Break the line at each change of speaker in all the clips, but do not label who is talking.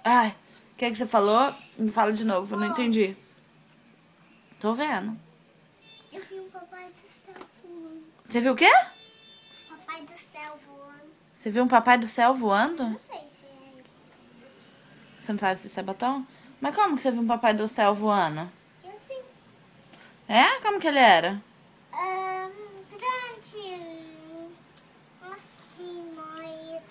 Ai, o que você falou? Me fala de novo, eu não entendi. Tô vendo.
Eu vi um papai do céu voando.
Você viu o quê?
Papai do céu voando.
Você viu um papai do céu voando?
Não sei se é...
Você não sabe se isso é batom? Mas como que você viu um papai do céu voando?
Assim.
É? Como que ele era?
Grande. Assim, mas...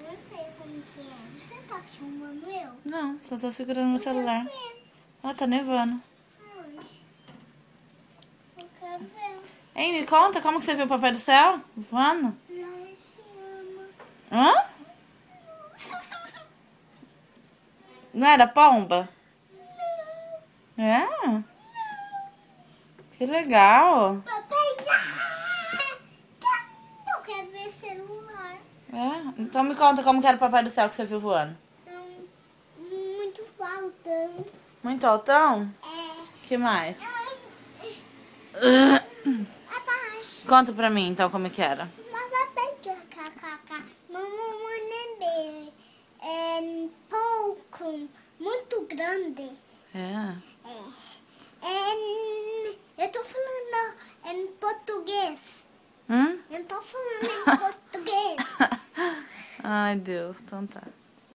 Não sei como que é. Você tá filmando eu?
Não, só tô segurando meu celular.
Eu quero ver.
Ah, tá nevando.
Aonde? Eu quero ver.
Ei, me conta, como que você viu o papai do céu voando?
Lá em cima.
Hã? Não era pomba? É? Que legal.
Papai, eu quero ver celular.
É? Então me conta como que era o papai do céu que você viu voando.
Muito faltão.
Muito altão?
É.
Que mais?
Abaixo.
Conta pra mim então como é que era.
É pouco, muito grande.
É.
Eu tô falando em português.
Hum?
Eu tô falando em português.
Ai, Deus, então tá.